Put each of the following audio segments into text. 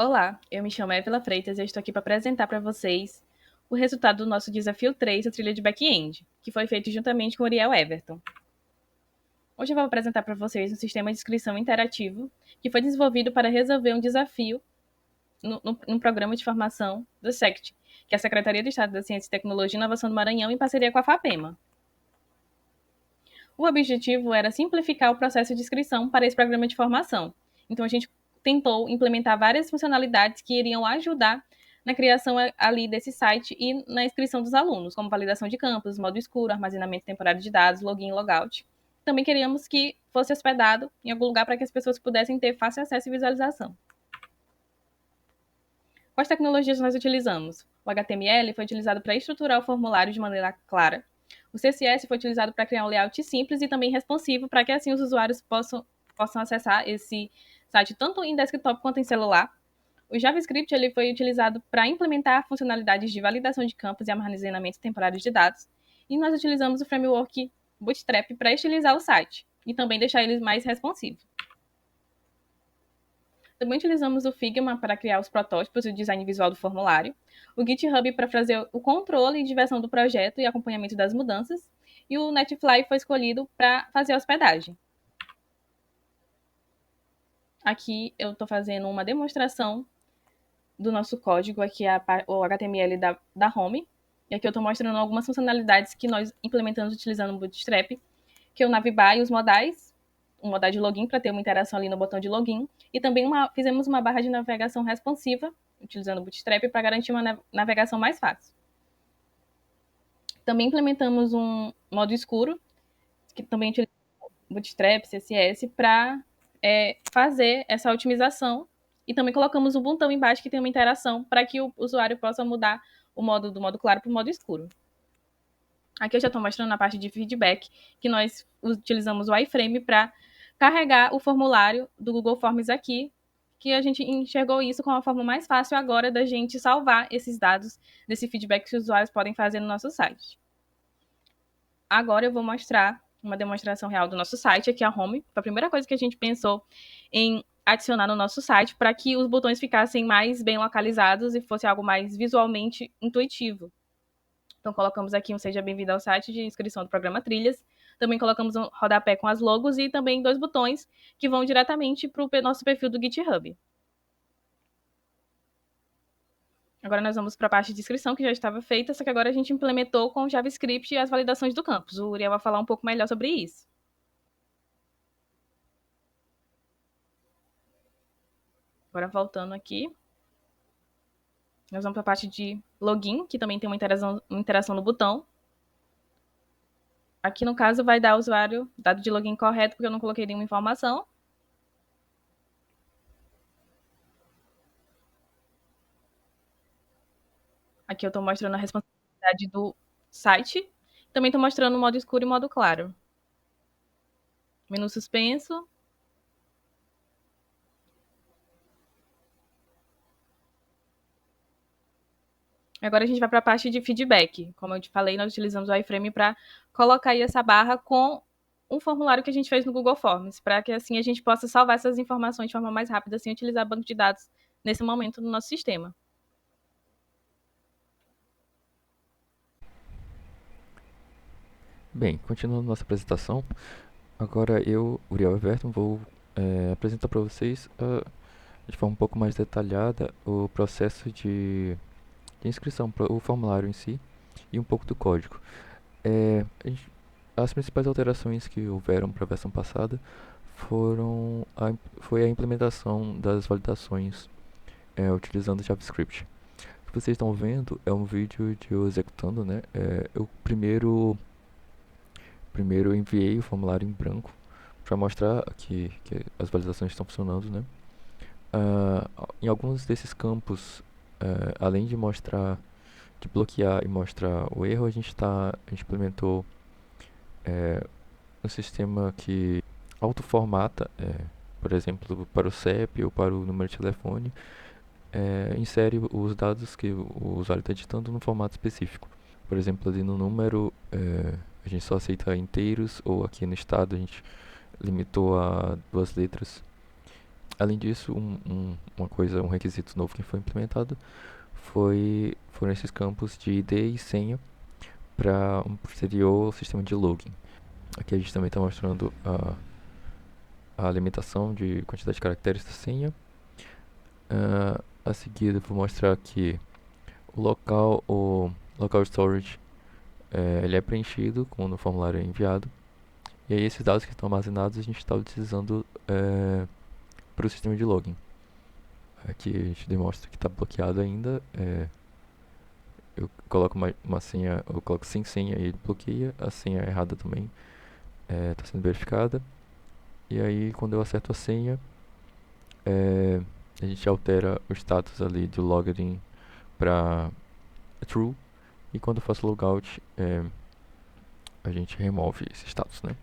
Olá, eu me chamo Évila Freitas e eu estou aqui para apresentar para vocês o resultado do nosso Desafio 3 da trilha de back-end, que foi feito juntamente com o Uriel Everton. Hoje eu vou apresentar para vocês um sistema de inscrição interativo que foi desenvolvido para resolver um desafio num programa de formação do SECT, que é a Secretaria de Estado da Ciência, Tecnologia e Inovação do Maranhão, em parceria com a FAPEMA. O objetivo era simplificar o processo de inscrição para esse programa de formação. Então, a gente tentou implementar várias funcionalidades que iriam ajudar na criação ali desse site e na inscrição dos alunos, como validação de campos, modo escuro, armazenamento temporário de dados, login e logout. Também queríamos que fosse hospedado em algum lugar para que as pessoas pudessem ter fácil acesso e visualização. Quais tecnologias nós utilizamos? O HTML foi utilizado para estruturar o formulário de maneira clara. O CSS foi utilizado para criar um layout simples e também responsivo, para que assim os usuários possam acessar esse site tanto em desktop quanto em celular. O JavaScript ele foi utilizado para implementar funcionalidades de validação de campos e armazenamento temporário de dados. E nós utilizamos o framework Bootstrap para estilizar o site e também deixar ele mais responsivo. Também utilizamos o Figma para criar os protótipos e o design visual do formulário, o GitHub para fazer o controle e versão do projeto e acompanhamento das mudanças, e o Netfly foi escolhido para fazer a hospedagem. Aqui eu estou fazendo uma demonstração do nosso código, aqui é o HTML da Home, e aqui eu estou mostrando algumas funcionalidades que nós implementamos utilizando o Bootstrap, que é o Navbar e os modais, um modal de login para ter uma interação ali no botão de login, e também fizemos uma barra de navegação responsiva, utilizando o Bootstrap, para garantir uma navegação mais fácil. Também implementamos um modo escuro, que também utiliza Bootstrap, CSS, para fazer essa otimização, e também colocamos um botão embaixo que tem uma interação para que o usuário possa mudar o modo do modo claro para o modo escuro. Aqui eu já estou mostrando na parte de feedback que nós utilizamos o iframe para carregar o formulário do Google Forms aqui, que a gente enxergou isso como a forma mais fácil agora da gente salvar esses dados desse feedback que os usuários podem fazer no nosso site. Agora eu vou mostrar uma demonstração real do nosso site, aqui a Home. Foi a primeira coisa que a gente pensou em adicionar no nosso site para que os botões ficassem mais bem localizados e fosse algo mais visualmente intuitivo. Então, colocamos aqui um Seja Bem-vindo ao site de inscrição do programa Trilhas. Também colocamos um rodapé com as logos e também 2 botões que vão diretamente para o nosso perfil do GitHub. Agora nós vamos para a parte de inscrição, que já estava feita, só que agora a gente implementou com o JavaScript e as validações do campus. O Uriel vai falar um pouco melhor sobre isso. Agora, voltando aqui, nós vamos para a parte de login, que também tem uma interação no botão. Aqui, no caso, vai dar ao usuário dado de login correto, porque eu não coloquei nenhuma informação. Aqui eu estou mostrando a responsabilidade do site. Também estou mostrando o modo escuro e modo claro. Menu suspenso. Agora a gente vai para a parte de feedback. Como eu te falei, nós utilizamos o iframe para colocar aí essa barra com um formulário que a gente fez no Google Forms, para que assim a gente possa salvar essas informações de forma mais rápida, sem utilizar banco de dados nesse momento no nosso sistema. Bem, continuando nossa apresentação, agora eu, Uriel Everton, vou apresentar para vocês de forma um pouco mais detalhada o processo de inscrição, o formulário em si e um pouco do código. As principais alterações que houveram para a versão passada foi a implementação das validações utilizando JavaScript. O que vocês estão vendo é um vídeo de eu executando, né? Eu primeiro enviei o formulário em branco para mostrar que as validações estão funcionando, né? Em alguns desses campos, além de bloquear e mostrar o erro, a gente implementou um sistema que autoformata, por exemplo, para o CEP ou para o número de telefone, insere os dados que o usuário está digitando num formato específico. Por exemplo, ali no número, a gente só aceita inteiros, ou aqui no estado a gente limitou a 2 letras. Além disso, um requisito novo que foi implementado foram esses campos de ID e senha para um posterior sistema de login. Aqui a gente também está mostrando a limitação de quantidade de caracteres da senha. A seguir eu vou mostrar que o local storage ele é preenchido quando o formulário é enviado. E aí esses dados que estão armazenados a gente está utilizando para o sistema de login. Aqui a gente demonstra que está bloqueado ainda. Eu coloco uma senha, eu coloco sem senha e ele bloqueia. A senha errada também está sendo verificada. E aí quando eu acerto a senha, a gente altera o status ali do login para true. E quando eu faço logout, a gente remove esse status, né?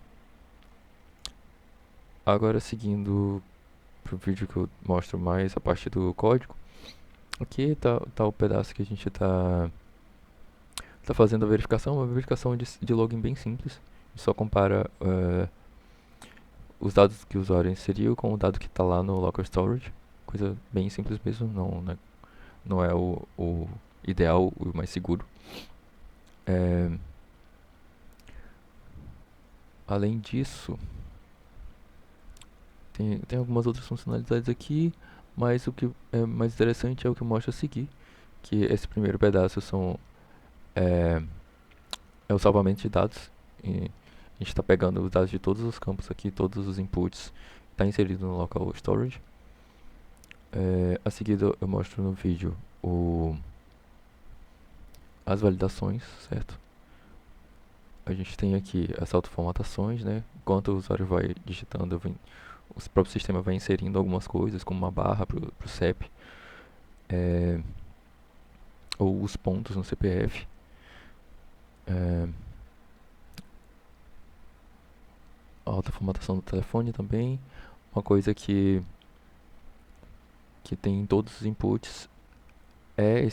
Agora seguindo para o vídeo que eu mostro mais a parte do código. Aqui tá o pedaço que a gente tá fazendo a verificação, uma verificação de login bem simples. A gente só compara os dados que o usuário inseriu com o dado que está lá no local storage. Coisa bem simples mesmo, não é o ideal, o mais seguro. Além disso, tem algumas outras funcionalidades aqui, mas o que é mais interessante é o que eu mostro a seguir, que esse primeiro pedaço é o salvamento de dados. E a gente está pegando os dados de todos os campos aqui, todos os inputs, está inserido no local storage. A seguir eu mostro no vídeo as validações, certo? A gente tem aqui as autoformatações, né? Enquanto o usuário vai digitando, o próprio sistema vai inserindo algumas coisas, como uma barra para o CEP, ou os pontos no CPF. A autoformatação do telefone também, uma coisa que tem em todos os inputs é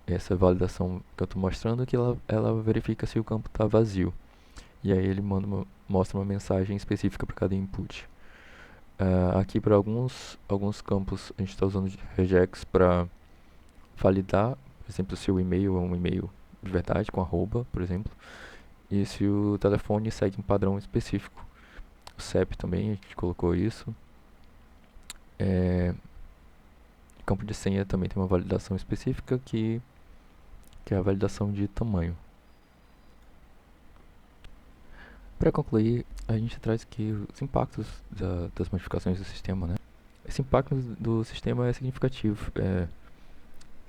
essa validação que eu estou mostrando, que ela verifica se o campo está vazio. E aí ele mostra uma mensagem específica para cada input. Aqui para alguns campos a gente está usando regex para validar, por exemplo, se o e-mail é um e-mail de verdade, com arroba, por exemplo. E se o telefone segue um padrão específico. O CEP também, a gente colocou isso. O campo de senha também tem uma validação específica que é a validação de tamanho. Para concluir, a gente traz aqui os impactos das modificações do sistema, né? Esse impacto do sistema é significativo.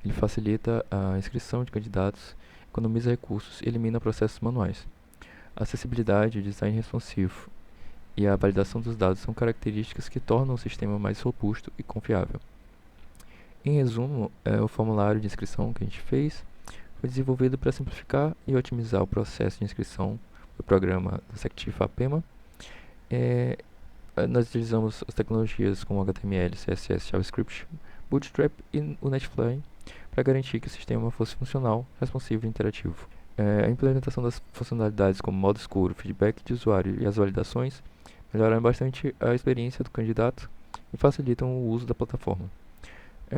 Ele facilita a inscrição de candidatos, economiza recursos e elimina processos manuais. A acessibilidade, o design responsivo e a validação dos dados são características que tornam o sistema mais robusto e confiável. Em resumo, o formulário de inscrição que a gente fez foi desenvolvido para simplificar e otimizar o processo de inscrição do programa da Sectif APEMA. Nós utilizamos as tecnologias como HTML, CSS, JavaScript, Bootstrap e o Netflare para garantir que o sistema fosse funcional, responsivo e interativo. A implementação das funcionalidades como modo escuro, feedback de usuário e as validações melhoram bastante a experiência do candidato e facilitam o uso da plataforma.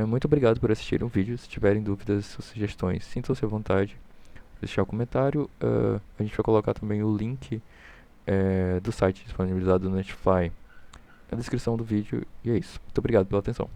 Muito obrigado por assistirem o vídeo. Se tiverem dúvidas ou sugestões, sintam-se à vontade de deixar o comentário. A gente vai colocar também o link do site disponibilizado no Netflix na descrição do vídeo. E é isso. Muito obrigado pela atenção.